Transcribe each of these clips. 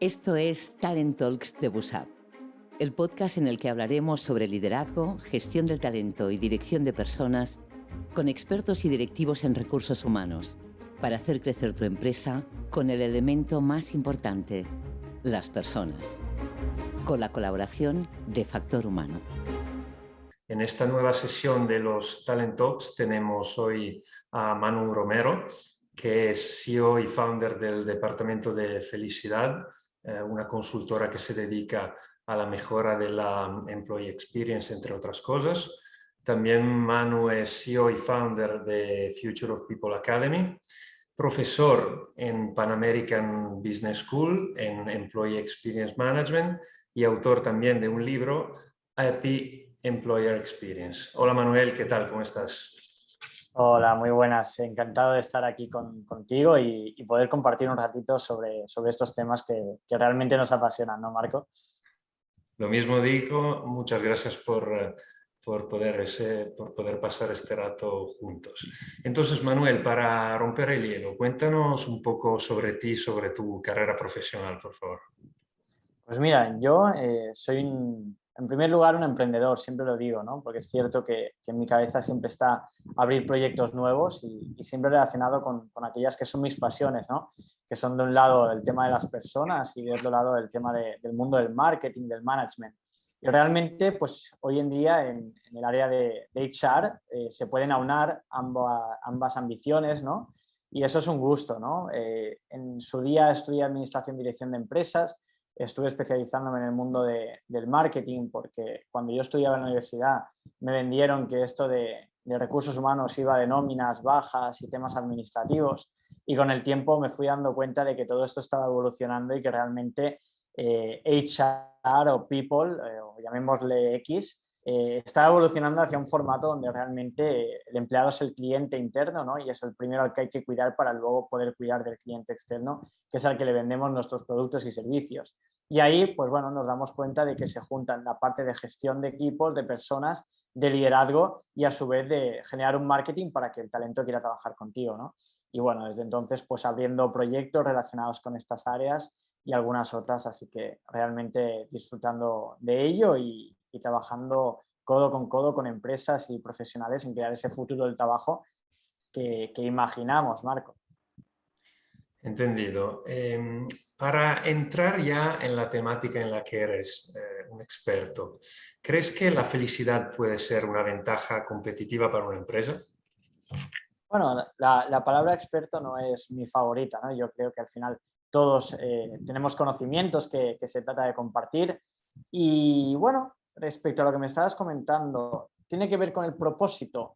Esto es Talent Talks de Busap, el podcast en el que hablaremos sobre liderazgo, gestión del talento y dirección de personas con expertos y directivos en recursos humanos para hacer crecer tu empresa con el elemento más importante, las personas, con la colaboración de Factor Humano. En esta nueva sesión de los Talent Talks tenemos hoy a Manu Romero, que es CEO y founder del Departamento de Felicidad, una consultora que se dedica a la mejora de la Employee Experience, entre otras cosas. También Manu es CEO y founder de Future of People Academy, profesor en Pan American Business School en Employee Experience Management y autor también de un libro, Happy Employer Experience. Hola Manuel, ¿qué tal? ¿Cómo estás? Hola, muy buenas. Encantado de estar aquí contigo y poder compartir un ratito sobre estos temas que realmente nos apasionan, ¿no, Marco? Lo mismo digo, muchas gracias por poder pasar este rato juntos. Entonces, Manuel, para romper el hielo, cuéntanos un poco sobre ti, sobre tu carrera profesional, por favor. Pues mira, yo soy en primer lugar un emprendedor, siempre lo digo, ¿no? Porque es cierto que en mi cabeza siempre está abrir proyectos nuevos y siempre relacionado con aquellas que son mis pasiones, ¿no? Que son de un lado el tema de las personas y de otro lado el tema del mundo del marketing, del management. Y realmente, pues hoy en día en el área de HR se pueden aunar ambas ambiciones, ¿no? Y eso es un gusto, ¿no? En su día estudié Administración y Dirección de Empresas. Estuve especializándome en el mundo del marketing porque cuando yo estudiaba en la universidad me vendieron que esto de recursos humanos iba de nóminas, bajas y temas administrativos, y con el tiempo me fui dando cuenta de que todo esto estaba evolucionando y que realmente HR o People, o llamémosle X, está evolucionando hacia un formato donde realmente el empleado es el cliente interno, ¿no? Y es el primero al que hay que cuidar para luego poder cuidar del cliente externo, que es al que le vendemos nuestros productos y servicios. Y ahí, pues bueno, nos damos cuenta de que se juntan la parte de gestión de equipos, de personas, de liderazgo y a su vez de generar un marketing para que el talento quiera trabajar contigo, ¿no? Y bueno, desde entonces pues abriendo proyectos relacionados con estas áreas y algunas otras, así que realmente disfrutando de ello y trabajando codo con empresas y profesionales en crear ese futuro del trabajo que imaginamos, Marco. Entendido. Para entrar ya en la temática en la que eres un experto, ¿crees que la felicidad puede ser una ventaja competitiva para una empresa? Bueno, la palabra experto no es mi favorita, ¿no? Yo creo que al final todos tenemos conocimientos que se trata de compartir. Y bueno, respecto a lo que me estabas comentando, tiene que ver con el propósito,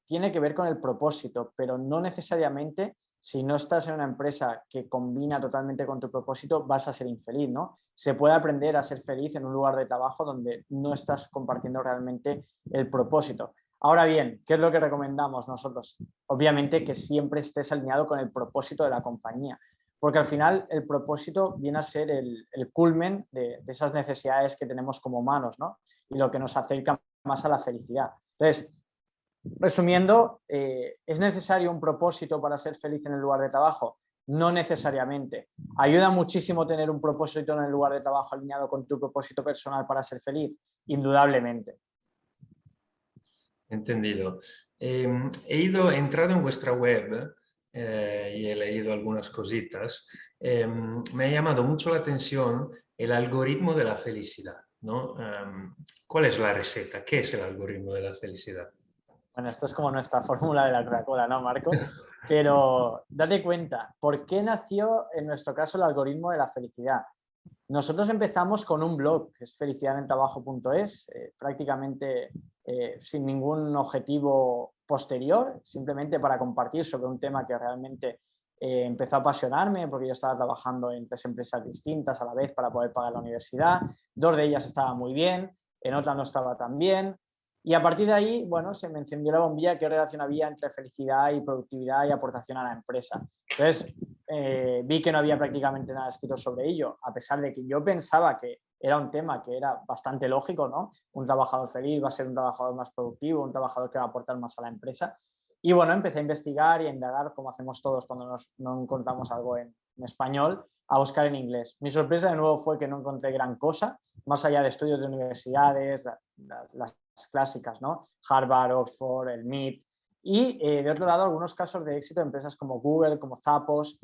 tiene que ver con el propósito, pero no necesariamente si no estás en una empresa que combina totalmente con tu propósito vas a ser infeliz, ¿no? Se puede aprender a ser feliz en un lugar de trabajo donde no estás compartiendo realmente el propósito. Ahora bien, ¿qué es lo que recomendamos nosotros? Obviamente que siempre estés alineado con el propósito de la compañía, porque al final el propósito viene a ser el culmen de esas necesidades que tenemos como humanos, ¿no? Y lo que nos acerca más a la felicidad. Entonces, resumiendo, ¿es necesario un propósito para ser feliz en el lugar de trabajo? No necesariamente. ¿Ayuda muchísimo tener un propósito en el lugar de trabajo alineado con tu propósito personal para ser feliz? Indudablemente. Entendido. He entrado en vuestra web y he leído algunas cositas. Me ha llamado mucho la atención el algoritmo de la felicidad, ¿no? ¿Cuál es la receta? ¿Qué es el algoritmo de la felicidad? Bueno, esto es como nuestra fórmula de la Coca-Cola, ¿no, Marco? Pero date cuenta, ¿por qué nació en nuestro caso el algoritmo de la felicidad? Nosotros empezamos con un blog, que es felicidadentrabajo.es, prácticamente sin ningún objetivo posterior, simplemente para compartir sobre un tema que realmente empezó a apasionarme, porque yo estaba trabajando en 3 empresas distintas a la vez para poder pagar la universidad. 2 de ellas estaban muy bien, en otra no estaba tan bien. Y a partir de ahí, bueno, se me encendió la bombilla, qué relación había entre felicidad y productividad y aportación a la empresa. Entonces, vi que no había prácticamente nada escrito sobre ello, a pesar de que yo pensaba que era un tema que era bastante lógico, ¿no? Un trabajador feliz va a ser un trabajador más productivo, un trabajador que va a aportar más a la empresa. Y bueno, empecé a investigar y a indagar, como hacemos todos cuando no encontramos algo en español a buscar en inglés. Mi sorpresa de nuevo fue que no encontré gran cosa, más allá de estudios de universidades, las clásicas, ¿no? Harvard, Oxford, el MIT, y de otro lado algunos casos de éxito de empresas como Google, como Zappos.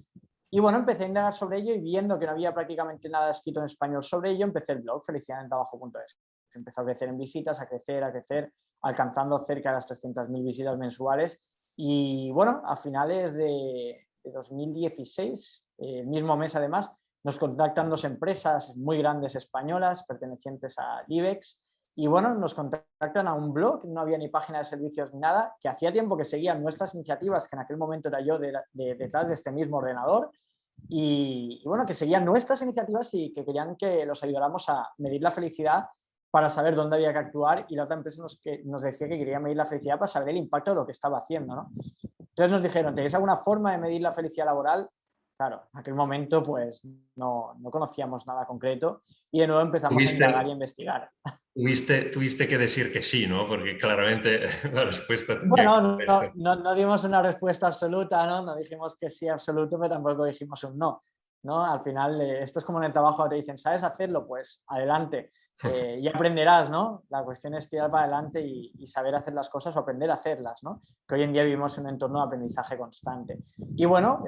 Y bueno, empecé a indagar sobre ello y viendo que no había prácticamente nada escrito en español sobre ello, empecé el blog felicidadentabajo.es. Empezó a crecer en visitas, a crecer, alcanzando cerca de las 300.000 visitas mensuales. Y bueno, a finales de 2016, el mismo mes además, nos contactan 2 empresas muy grandes españolas pertenecientes a IBEX y bueno, nos contactan a un blog, no había ni página de servicios ni nada, que hacía tiempo que seguían nuestras iniciativas, que en aquel momento era yo detrás de este mismo ordenador y bueno, que seguían nuestras iniciativas y que querían que los ayudáramos a medir la felicidad para saber dónde había que actuar y la otra empresa nos decía que quería medir la felicidad para saber el impacto de lo que estaba haciendo, ¿no? Entonces nos dijeron, ¿tenéis alguna forma de medir la felicidad laboral? Claro, en aquel momento pues no conocíamos nada concreto y de nuevo empezamos a indagar y a investigar. Tuviste que decir que sí, ¿no? Porque claramente la respuesta tendría Bueno, que ser. no dimos una respuesta absoluta, ¿no? No dijimos que sí absoluto, pero tampoco dijimos un no, ¿no? Al final, esto es como en el trabajo, te dicen, ¿sabes hacerlo? Pues adelante, y aprenderás, ¿no? La cuestión es tirar para adelante y saber hacer las cosas o aprender a hacerlas, ¿no? Que hoy en día vivimos en un entorno de aprendizaje constante. Y bueno,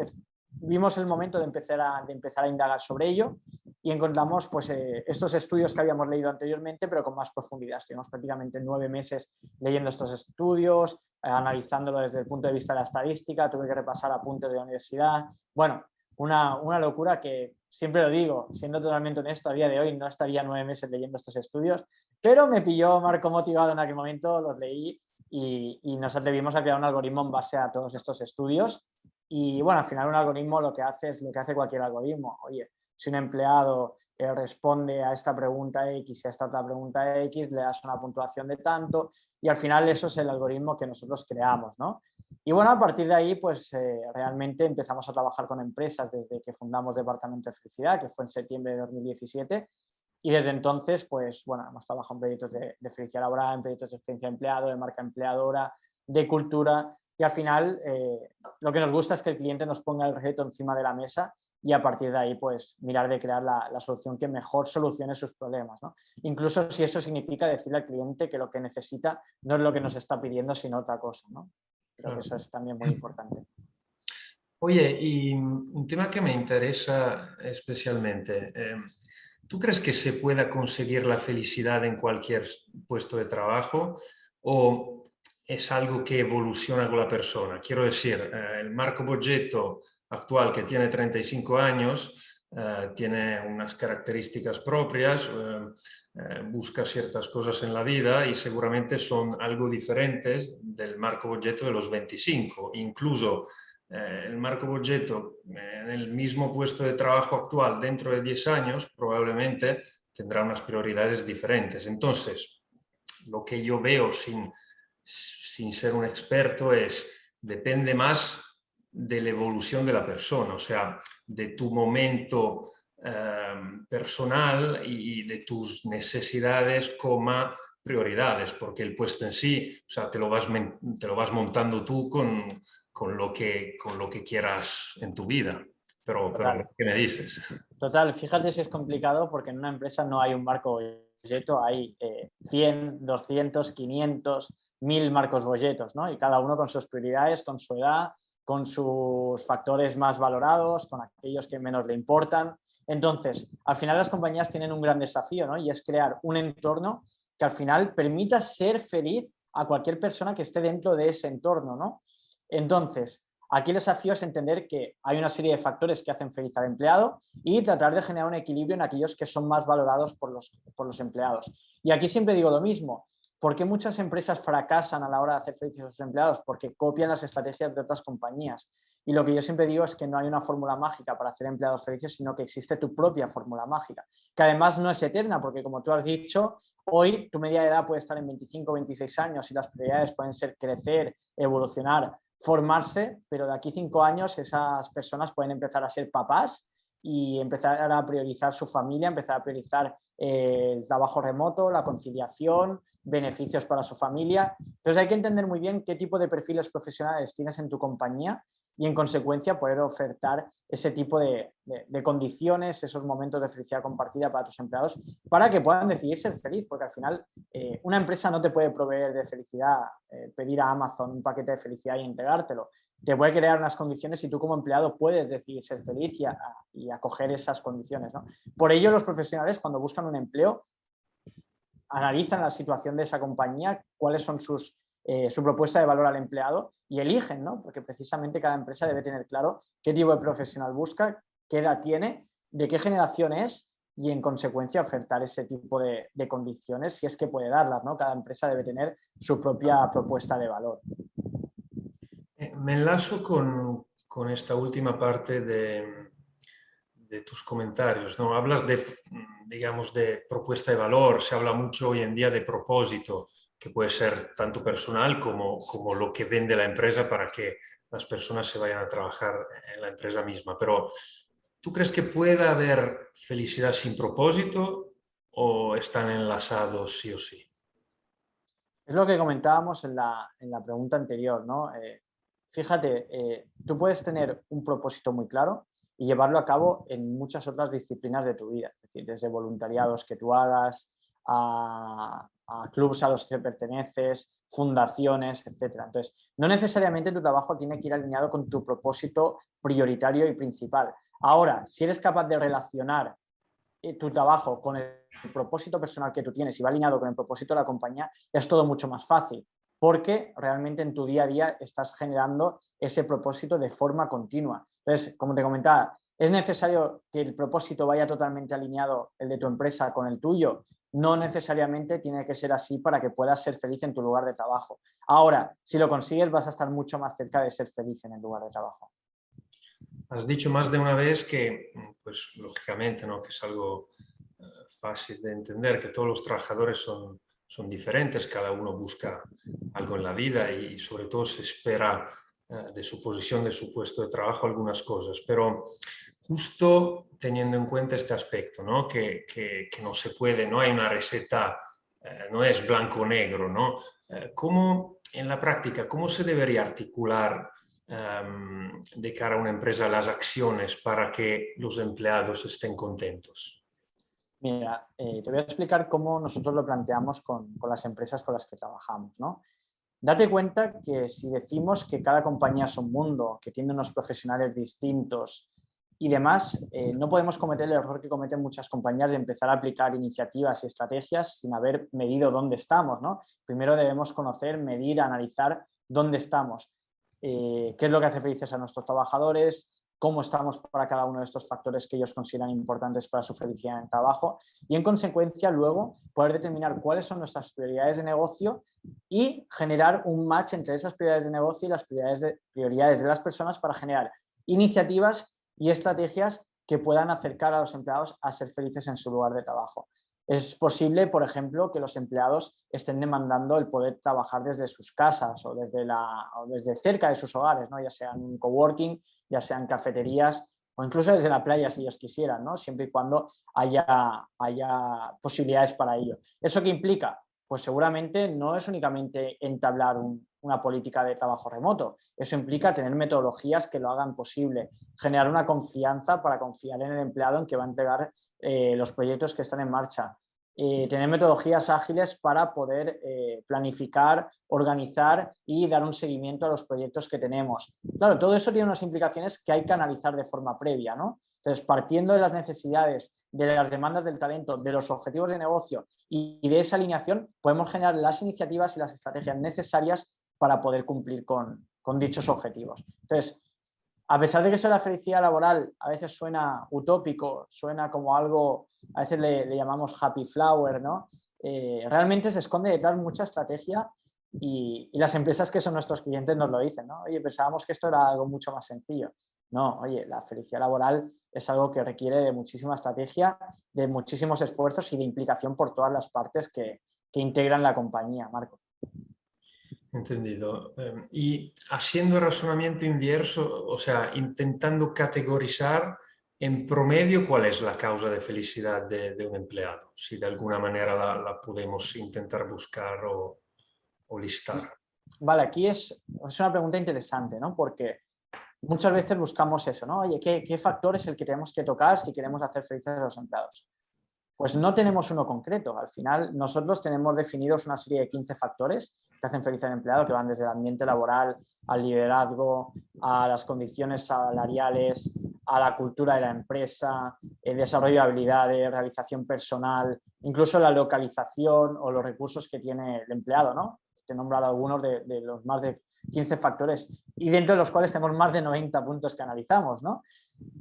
vimos el momento de empezar a indagar sobre ello y encontramos pues, estos estudios que habíamos leído anteriormente, pero con más profundidad. Estuvimos prácticamente 9 meses leyendo estos estudios, analizándolo desde el punto de vista de la estadística, tuve que repasar apuntes de la universidad. Bueno, una locura que, siempre lo digo, siendo totalmente honesto, a día de hoy no estaría 9 meses leyendo estos estudios, pero me pilló Marco motivado en aquel momento, los leí y nos atrevimos a crear un algoritmo en base a todos estos estudios. Y bueno, al final un algoritmo lo que hace es lo que hace cualquier algoritmo. Oye, si un empleado responde a esta pregunta X y a esta otra pregunta X, le das una puntuación de tanto y al final eso es el algoritmo que nosotros creamos, ¿no? Y bueno, a partir de ahí, pues realmente empezamos a trabajar con empresas desde que fundamos Departamento de Felicidad, que fue en septiembre de 2017. Y desde entonces, pues bueno, hemos trabajado en proyectos de felicidad laboral, en proyectos de experiencia de empleado, de marca empleadora, de cultura. Y al final, lo que nos gusta es que el cliente nos ponga el reto encima de la mesa y a partir de ahí, pues mirar de crear la solución que mejor solucione sus problemas, ¿no? Incluso si eso significa decirle al cliente que lo que necesita no es lo que nos está pidiendo, sino otra cosa, ¿no? Creo que eso es también muy importante. Oye, y un tema que me interesa especialmente, ¿tú crees que se pueda conseguir la felicidad en cualquier puesto de trabajo o es algo que evoluciona con la persona? Quiero decir, el Marco Boggetto actual, que tiene 35 años, tiene unas características propias, busca ciertas cosas en la vida y seguramente son algo diferentes del Marco Boggetto de los 25. Incluso el Marco Boggetto en el mismo puesto de trabajo actual dentro de 10 años probablemente tendrá unas prioridades diferentes. Entonces, lo que yo veo sin ser un experto es, depende más de la evolución de la persona, o sea, de tu momento personal y de tus necesidades como prioridades, porque el puesto en sí, o sea, te lo vas montando tú con lo que quieras en tu vida. Pero ¿qué me dices? Total, fíjate si es complicado porque en una empresa no hay un Marco Boggetto, hay 100, 200, 500, 1000 Marcos Boggettos, ¿no? Y cada uno con sus prioridades, con su edad, con sus factores más valorados, con aquellos que menos le importan. Entonces, al final las compañías tienen un gran desafío, ¿no? Y es crear un entorno que al final permita ser feliz a cualquier persona que esté dentro de ese entorno, ¿no? Entonces, aquí el desafío es entender que hay una serie de factores que hacen feliz al empleado y tratar de generar un equilibrio en aquellos que son más valorados por los empleados. Y aquí siempre digo lo mismo. ¿Por qué muchas empresas fracasan a la hora de hacer felices a sus empleados? Porque copian las estrategias de otras compañías. Y lo que yo siempre digo es que no hay una fórmula mágica para hacer empleados felices, sino que existe tu propia fórmula mágica, que además no es eterna, porque como tú has dicho, hoy tu media de edad puede estar en 25 o 26 años y las prioridades pueden ser crecer, evolucionar, formarse, pero de aquí 5 años esas personas pueden empezar a ser papás y empezar a priorizar su familia, empezar a priorizar el trabajo remoto, la conciliación, beneficios para su familia. Entonces hay que entender muy bien qué tipo de perfiles profesionales tienes en tu compañía y en consecuencia poder ofertar ese tipo de condiciones, esos momentos de felicidad compartida para tus empleados para que puedan decidir ser feliz, porque al final una empresa no te puede proveer de felicidad, pedir a Amazon un paquete de felicidad y entregártelo. Te puede crear unas condiciones y tú como empleado puedes decidir ser feliz y acoger esas condiciones, ¿no? Por ello los profesionales cuando buscan un empleo analizan la situación de esa compañía, cuáles son su propuesta de valor al empleado y eligen, ¿no? Porque precisamente cada empresa debe tener claro qué tipo de profesional busca, qué edad tiene, de qué generación es y en consecuencia ofertar ese tipo de condiciones si es que puede darlas, ¿no? Cada empresa debe tener su propia propuesta de valor. Me enlazo con esta última parte de tus comentarios, ¿no? Hablas de, digamos, de propuesta de valor, se habla mucho hoy en día de propósito, que puede ser tanto personal como lo que vende la empresa para que las personas se vayan a trabajar en la empresa misma. Pero, ¿tú crees que puede haber felicidad sin propósito o están enlazados sí o sí? Es lo que comentábamos en la pregunta anterior, ¿no? Fíjate, tú puedes tener un propósito muy claro y llevarlo a cabo en muchas otras disciplinas de tu vida, es decir, desde voluntariados que tú hagas, a clubes a los que perteneces, fundaciones, etcétera. Entonces, no necesariamente tu trabajo tiene que ir alineado con tu propósito prioritario y principal. Ahora, si eres capaz de relacionar tu trabajo con el propósito personal que tú tienes y va alineado con el propósito de la compañía, es todo mucho más fácil, porque realmente en tu día a día estás generando ese propósito de forma continua. Entonces, como te comentaba, ¿es necesario que el propósito vaya totalmente alineado, el de tu empresa, con el tuyo? No necesariamente tiene que ser así para que puedas ser feliz en tu lugar de trabajo. Ahora, si lo consigues, vas a estar mucho más cerca de ser feliz en el lugar de trabajo. Has dicho más de una vez que, pues lógicamente, ¿no? Que es algo fácil de entender, que todos los trabajadores son diferentes, cada uno busca algo en la vida y sobre todo se espera de su posición, de su puesto de trabajo, algunas cosas. Pero justo teniendo en cuenta este aspecto, ¿no? Que no se puede, no hay una receta, no es blanco o negro, ¿no? ¿Cómo en la práctica, cómo se debería articular de cara a una empresa las acciones para que los empleados estén contentos? Mira, te voy a explicar cómo nosotros lo planteamos con las empresas con las que trabajamos, ¿no? Date cuenta que si decimos que cada compañía es un mundo, que tiene unos profesionales distintos y demás, no podemos cometer el error que cometen muchas compañías de empezar a aplicar iniciativas y estrategias sin haber medido dónde estamos, ¿no? Primero debemos conocer, medir, analizar dónde estamos, qué es lo que hace felices a nuestros trabajadores, cómo estamos para cada uno de estos factores que ellos consideran importantes para su felicidad en el trabajo y en consecuencia luego poder determinar cuáles son nuestras prioridades de negocio y generar un match entre esas prioridades de negocio y las prioridades de las personas para generar iniciativas y estrategias que puedan acercar a los empleados a ser felices en su lugar de trabajo. Es posible, por ejemplo, que los empleados estén demandando el poder trabajar desde sus casas o desde cerca de sus hogares, ¿no? Ya sea en un coworking, ya sean cafeterías o incluso desde la playa si ellos quisieran, ¿no? Siempre y cuando haya posibilidades para ello. ¿Eso qué implica? Pues seguramente no es únicamente entablar una política de trabajo remoto. Eso implica tener metodologías que lo hagan posible, generar una confianza para confiar en el empleado en que va a entregar los proyectos que están en marcha. Tener metodologías ágiles para poder planificar, organizar y dar un seguimiento a los proyectos que tenemos. Claro, todo eso tiene unas implicaciones que hay que analizar de forma previa, ¿no? Entonces, partiendo de las necesidades, de las demandas del talento, de los objetivos de negocio y de esa alineación, podemos generar las iniciativas y las estrategias necesarias para poder cumplir con dichos objetivos. Entonces, a pesar de que eso de la felicidad laboral a veces suena utópico, suena como algo, a veces le llamamos happy flower, ¿no? Realmente se esconde detrás mucha estrategia y las empresas que son nuestros clientes nos lo dicen, ¿no? Oye, pensábamos que esto era algo mucho más sencillo. No, oye, la felicidad laboral es algo que requiere de muchísima estrategia, de muchísimos esfuerzos y de implicación por todas las partes que integran la compañía, Marco. Entendido. Y haciendo razonamiento inverso, o sea, intentando categorizar en promedio cuál es la causa de felicidad de un empleado, si de alguna manera la podemos intentar buscar o listar. Vale, aquí es una pregunta interesante, ¿no? Porque muchas veces buscamos eso, ¿no? Oye, ¿qué factor es el que tenemos que tocar si queremos hacer felices a los empleados? Pues no tenemos uno concreto. Al final, nosotros tenemos definidos una serie de 15 factores que hacen feliz al empleado, que van desde el ambiente laboral, al liderazgo, a las condiciones salariales, a la cultura de la empresa, el desarrollo de habilidades, realización personal, incluso la localización o los recursos que tiene el empleado, ¿no? Te he nombrado algunos de los más de 15 factores y dentro de los cuales tenemos más de 90 puntos que analizamos, ¿no?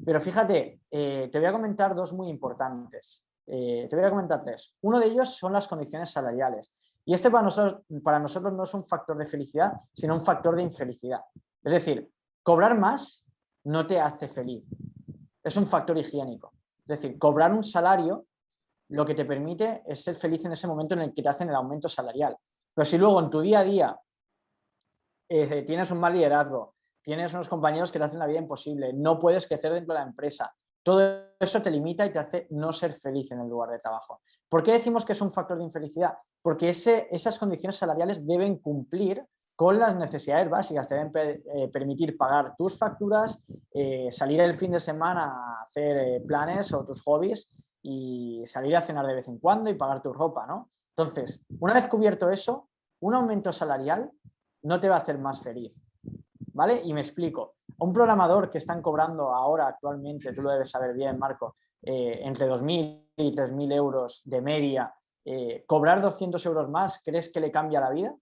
Pero fíjate, te voy a comentar dos muy importantes. Te voy a comentar tres. Uno de ellos son las condiciones salariales. Y este para nosotros no es un factor de felicidad, sino un factor de infelicidad. Es decir, cobrar más no te hace feliz. Es un factor higiénico. Es decir, cobrar un salario lo que te permite es ser feliz en ese momento en el que te hacen el aumento salarial. Pero si luego en tu día a día tienes un mal liderazgo, tienes unos compañeros que te hacen la vida imposible, no puedes crecer dentro de la empresa, todo eso te limita y te hace no ser feliz en el lugar de trabajo. ¿Por qué decimos que es un factor de infelicidad? Porque esas condiciones salariales deben cumplir con las necesidades básicas, te deben permitir pagar tus facturas, salir el fin de semana a hacer planes o tus hobbies y salir a cenar de vez en cuando y pagar tu ropa, ¿no? Entonces, una vez cubierto eso, un aumento salarial no te va a hacer más feliz, ¿vale? Y me explico. Un programador que están cobrando ahora actualmente, tú lo debes saber bien, Marco, entre 2.000 y 3.000 euros de media, cobrar 200 euros más, ¿crees que le cambia la vida?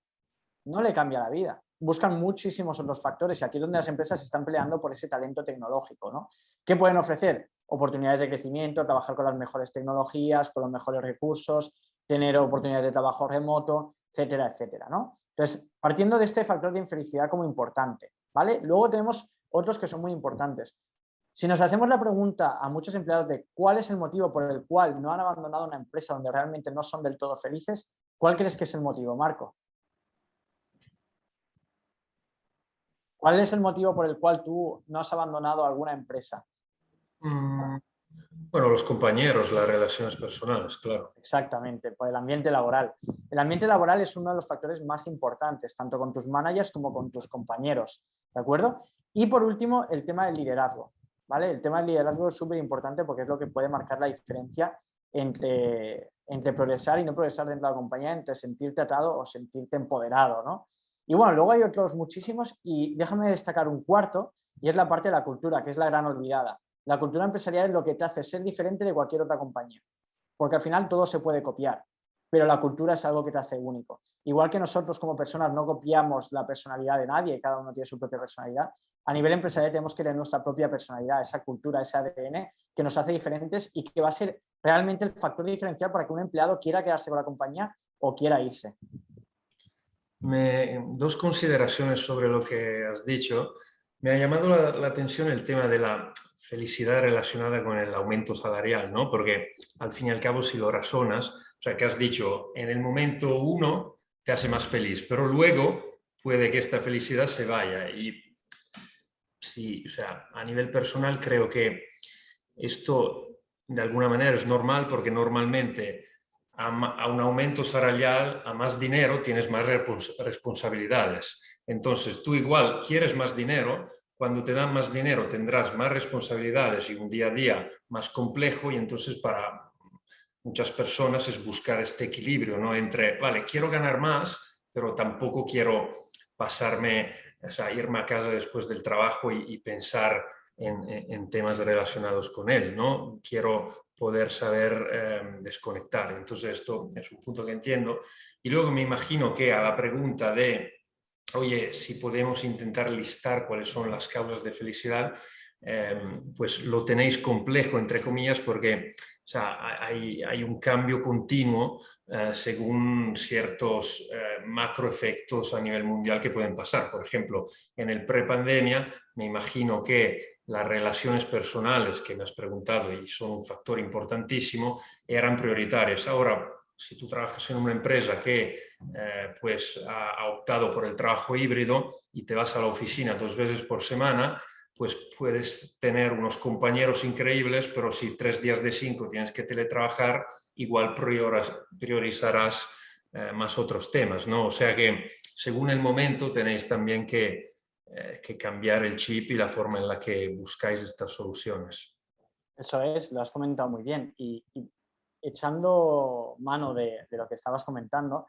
No le cambia la vida. Buscan muchísimos otros factores y aquí es donde las empresas están peleando por ese talento tecnológico, ¿no? ¿Qué pueden ofrecer? Oportunidades de crecimiento, trabajar con las mejores tecnologías, con los mejores recursos, tener oportunidades de trabajo remoto, etcétera, etcétera, ¿no? Entonces, partiendo de este factor de infelicidad como importante, ¿vale? Luego tenemos otros que son muy importantes. Si nos hacemos la pregunta a muchos empleados de cuál es el motivo por el cual no han abandonado una empresa donde realmente no son del todo felices, ¿cuál crees que es el motivo, Marco? ¿Cuál es el motivo por el cual tú no has abandonado alguna empresa? Bueno, los compañeros, las relaciones personales, claro. Exactamente, por el ambiente laboral. El ambiente laboral es uno de los factores más importantes, tanto con tus managers como con tus compañeros, ¿de acuerdo? Y por último, el tema del liderazgo, ¿vale? El tema del liderazgo es súper importante porque es lo que puede marcar la diferencia entre progresar y no progresar dentro de la compañía, entre sentirte atado o sentirte empoderado, ¿no? Y bueno, luego hay otros muchísimos y déjame destacar un cuarto y es la parte de la cultura, que es la gran olvidada. La cultura empresarial es lo que te hace ser diferente de cualquier otra compañía, porque al final todo se puede copiar, pero la cultura es algo que te hace único. Igual que nosotros como personas no copiamos la personalidad de nadie, cada uno tiene su propia personalidad, a nivel empresarial tenemos que tener nuestra propia personalidad, esa cultura, ese ADN que nos hace diferentes y que va a ser realmente el factor diferencial para que un empleado quiera quedarse con la compañía o quiera irse. Dos consideraciones sobre lo que has dicho. Me ha llamado la atención el tema de la felicidad relacionada con el aumento salarial, ¿no? Porque al fin y al cabo, si lo razonas, o sea, que has dicho, en el momento uno te hace más feliz, pero luego puede que esta felicidad se vaya. Y sí, o sea, a nivel personal creo que esto de alguna manera es normal porque normalmente a un aumento salarial, a más dinero, tienes más responsabilidades. Entonces, tú igual quieres más dinero, cuando te dan más dinero tendrás más responsabilidades y un día a día más complejo y entonces para muchas personas es buscar este equilibrio, ¿no? Entre, vale, quiero ganar más, pero tampoco quiero pasarme, o sea, irme a casa después del trabajo y pensar en temas relacionados con él, ¿no? Quiero poder saber desconectar. Entonces esto es un punto que entiendo. Y luego me imagino que a la pregunta de, oye, si podemos intentar listar cuáles son las causas de felicidad, pues lo tenéis complejo, entre comillas, porque o sea, hay un cambio continuo según ciertos macroefectos a nivel mundial que pueden pasar. Por ejemplo, en el prepandemia, me imagino que las relaciones personales que me has preguntado y son un factor importantísimo, eran prioritarias. Ahora, si tú trabajas en una empresa que pues ha optado por el trabajo híbrido y te vas a la oficina 2 veces por semana, pues puedes tener unos compañeros increíbles, pero si 3 días de 5 tienes que teletrabajar, igual priorizarás más otros temas, ¿no? O sea que según el momento tenéis también que que cambiar el chip y la forma en la que buscáis estas soluciones. Eso es, lo has comentado muy bien. Y echando mano de lo que estabas comentando,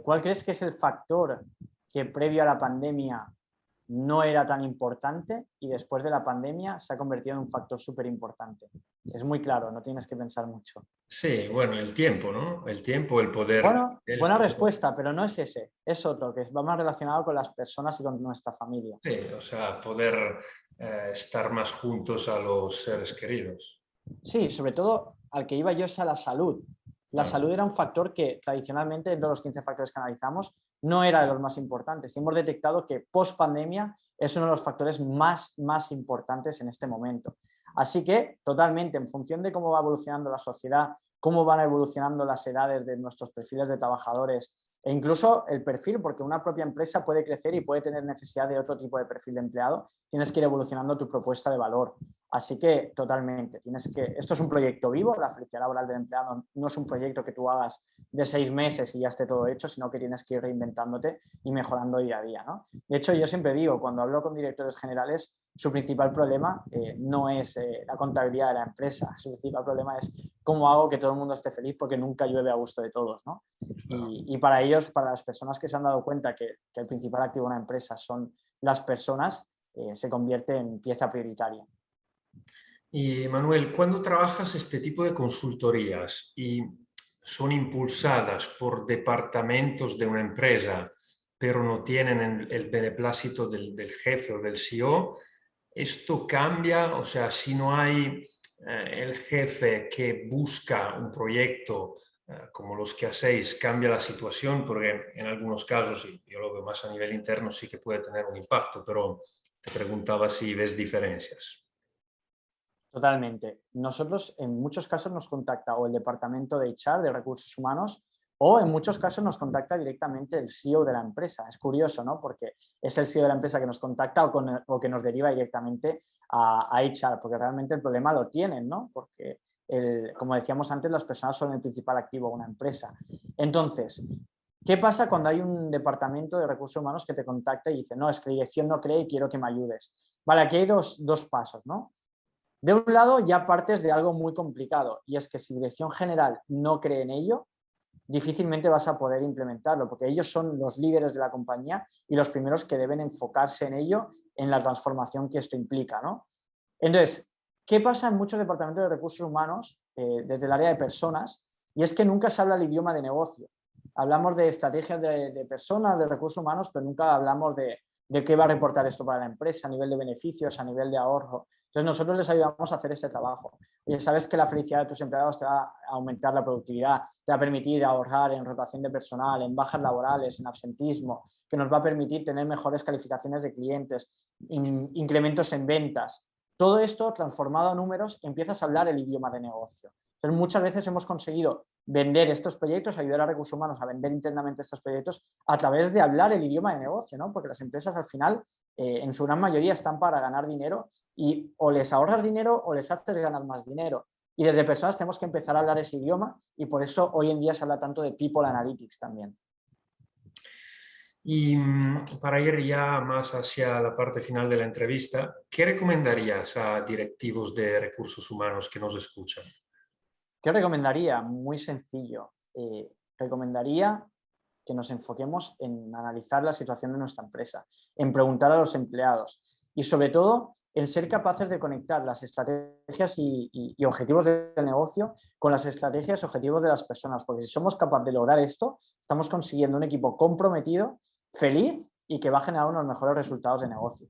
¿cuál crees que es el factor que previo a la pandemia no era tan importante y después de la pandemia se ha convertido en un factor súper importante? Es muy claro, no tienes que pensar mucho. Sí, bueno, el tiempo, ¿no? El tiempo, el poder. Bueno, buena respuesta, pero no es ese, es otro, que va más relacionado con las personas y con nuestra familia. Sí, o sea, poder estar más juntos a los seres queridos. Sí, sobre todo al que iba yo es a la salud. La salud era un factor que tradicionalmente, de los 15 factores que analizamos, no era de los más importantes. Y hemos detectado que post pandemia es uno de los factores más importantes en este momento. Así que, totalmente, en función de cómo va evolucionando la sociedad, cómo van evolucionando las edades de nuestros perfiles de trabajadores e incluso el perfil, porque una propia empresa puede crecer y puede tener necesidad de otro tipo de perfil de empleado, tienes que ir evolucionando tu propuesta de valor. Así que totalmente, esto es un proyecto vivo, la felicidad laboral del empleado no es un proyecto que tú hagas de 6 meses y ya esté todo hecho, sino que tienes que ir reinventándote y mejorando día a día, ¿no? De hecho, yo siempre digo, cuando hablo con directores generales, su principal problema no es la contabilidad de la empresa, su principal problema es cómo hago que todo el mundo esté feliz porque nunca llueve a gusto de todos, ¿no? Y para ellos, para las personas que se han dado cuenta que el principal activo de una empresa son las personas, se convierte en pieza prioritaria. Y Manuel, cuando trabajas este tipo de consultorías y son impulsadas por departamentos de una empresa, pero no tienen el beneplácito del jefe o del CEO, ¿esto cambia? O sea, si no hay el jefe que busca un proyecto como los que hacéis, ¿cambia la situación? Porque en algunos casos, y yo lo veo más a nivel interno, sí que puede tener un impacto, pero te preguntaba si ves diferencias. Totalmente. Nosotros en muchos casos nos contacta o el departamento de HR, de recursos humanos, o en muchos casos nos contacta directamente el CEO de la empresa. Es curioso, ¿no? Porque es el CEO de la empresa que nos contacta o que nos deriva directamente a HR, porque realmente el problema lo tienen, ¿no? Porque, como decíamos antes, las personas son el principal activo de una empresa. Entonces, ¿qué pasa cuando hay un departamento de recursos humanos que te contacta y dice, no, es que la dirección no cree y quiero que me ayudes? Vale, aquí hay dos pasos, ¿no? De un lado ya partes de algo muy complicado y es que si dirección general no cree en ello, difícilmente vas a poder implementarlo porque ellos son los líderes de la compañía y los primeros que deben enfocarse en ello, en la transformación que esto implica, ¿no? Entonces, ¿qué pasa en muchos departamentos de recursos humanos desde el área de personas? Y es que nunca se habla el idioma de negocio. Hablamos de estrategias de personas, de recursos humanos, pero nunca hablamos de qué va a reportar esto para la empresa a nivel de beneficios, a nivel de ahorro. Entonces nosotros les ayudamos a hacer este trabajo. Oye, sabes que la felicidad de tus empleados te va a aumentar la productividad, te va a permitir ahorrar en rotación de personal, en bajas laborales, en absentismo, que nos va a permitir tener mejores calificaciones de clientes, incrementos en ventas. Todo esto transformado a números, empiezas a hablar el idioma de negocio. Entonces, muchas veces hemos conseguido vender estos proyectos, ayudar a recursos humanos a vender internamente estos proyectos a través de hablar el idioma de negocio, ¿no? Porque las empresas al final, en su gran mayoría, están para ganar dinero y o les ahorras dinero o les haces ganar más dinero. Y desde personas tenemos que empezar a hablar ese idioma y por eso hoy en día se habla tanto de People Analytics también. Y para ir ya más hacia la parte final de la entrevista, ¿qué recomendarías a directivos de recursos humanos que nos escuchan? ¿Qué recomendaría? Muy sencillo. Recomendaría que nos enfoquemos en analizar la situación de nuestra empresa, en preguntar a los empleados y sobre todo en ser capaces de conectar las estrategias y objetivos del negocio con las estrategias y objetivos de las personas, porque si somos capaces de lograr esto, estamos consiguiendo un equipo comprometido, feliz y que va a generar unos mejores resultados de negocio.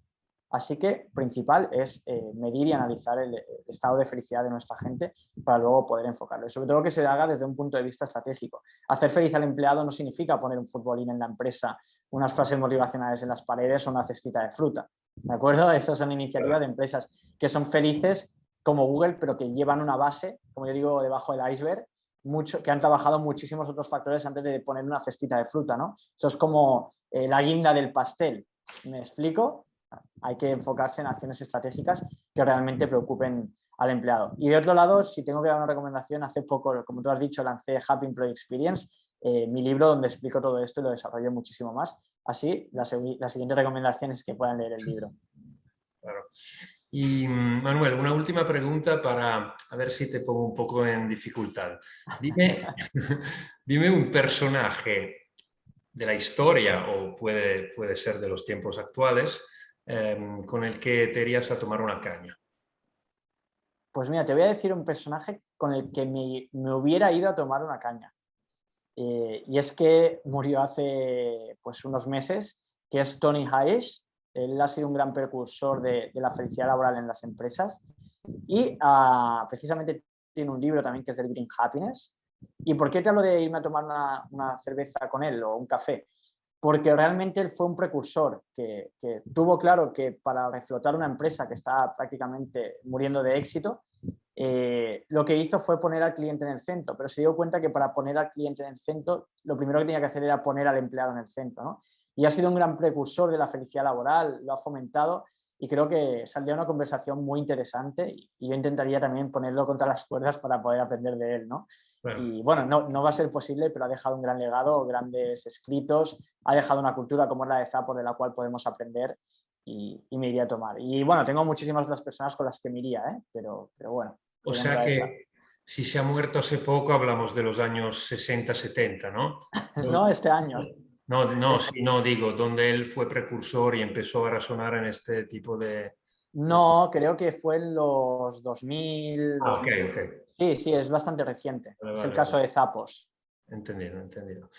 Así que principal es medir y analizar el estado de felicidad de nuestra gente para luego poder enfocarlo. Y sobre todo que se haga desde un punto de vista estratégico. Hacer feliz al empleado no significa poner un futbolín en la empresa, unas frases motivacionales en las paredes o una cestita de fruta. ¿De acuerdo? Esas son iniciativas de empresas que son felices como Google, pero que llevan una base, como yo digo, debajo del iceberg, que han trabajado muchísimos otros factores antes de poner una cestita de fruta, ¿no? Eso es como la guinda del pastel. ¿Me explico? Hay que enfocarse en acciones estratégicas que realmente preocupen al empleado. Y de otro lado, si tengo que dar una recomendación, hace poco, como tú has dicho, lancé Happy Employee Experience, mi libro donde explico todo esto y lo desarrollo muchísimo más. Así, la siguiente recomendación es que puedan leer el libro. Claro. Y Manuel, una última pregunta para a ver si te pongo un poco en dificultad. Dime, dime un personaje de la historia o puede ser de los tiempos actuales con el que te irías a tomar una caña. Pues mira, te voy a decir un personaje con el que me hubiera ido a tomar una caña. Y es que murió hace pues, unos meses, que es Tony Hayes. Él ha sido un gran precursor de la felicidad laboral en las empresas y precisamente tiene un libro también que es del Green Happiness. ¿Y por qué te hablo de irme a tomar una cerveza con él o un café? Porque realmente él fue un precursor que tuvo claro que para reflotar una empresa que estaba prácticamente muriendo de éxito, lo que hizo fue poner al cliente en el centro, pero se dio cuenta que para poner al cliente en el centro, lo primero que tenía que hacer era poner al empleado en el centro, ¿no? Y ha sido un gran precursor de la felicidad laboral, lo ha fomentado y creo que saldría una conversación muy interesante y yo intentaría también ponerlo contra las cuerdas para poder aprender de él, ¿no? Claro. Y bueno, no va a ser posible, pero ha dejado un gran legado, grandes escritos, ha dejado una cultura como es la de Zappos de la cual podemos aprender y me iría a tomar. Y bueno, tengo muchísimas otras personas con las que me iría, pero bueno. O sea que si se ha muerto hace poco, hablamos de los años 60-70, ¿no? No, este año. No, digo, donde él fue precursor y empezó a razonar en este tipo de... No, creo que fue en los 2000. Ah, ok. Sí, es bastante reciente. Vale, es el caso de Zappos. Entendido.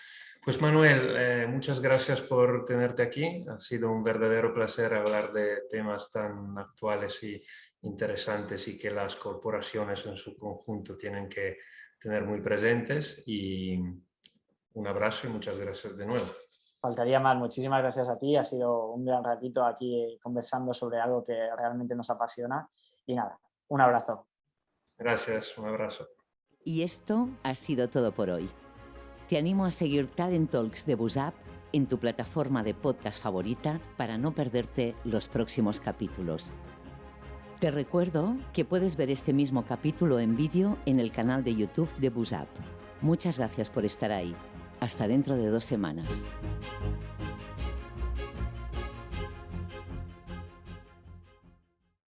Pues Manuel, muchas gracias por tenerte aquí. Ha sido un verdadero placer hablar de temas tan actuales y interesantes y que las corporaciones en su conjunto tienen que tener muy presentes. Y un abrazo y muchas gracias de nuevo. Faltaría más. Muchísimas gracias a ti. Ha sido un gran ratito aquí conversando sobre algo que realmente nos apasiona. Y nada, un abrazo. Gracias, un abrazo. Y esto ha sido todo por hoy. Te animo a seguir Talent Talks de Buzzap en tu plataforma de podcast favorita para no perderte los próximos capítulos. Te recuerdo que puedes ver este mismo capítulo en vídeo en el canal de YouTube de Buzzap. Muchas gracias por estar ahí. Hasta dentro de 2 semanas.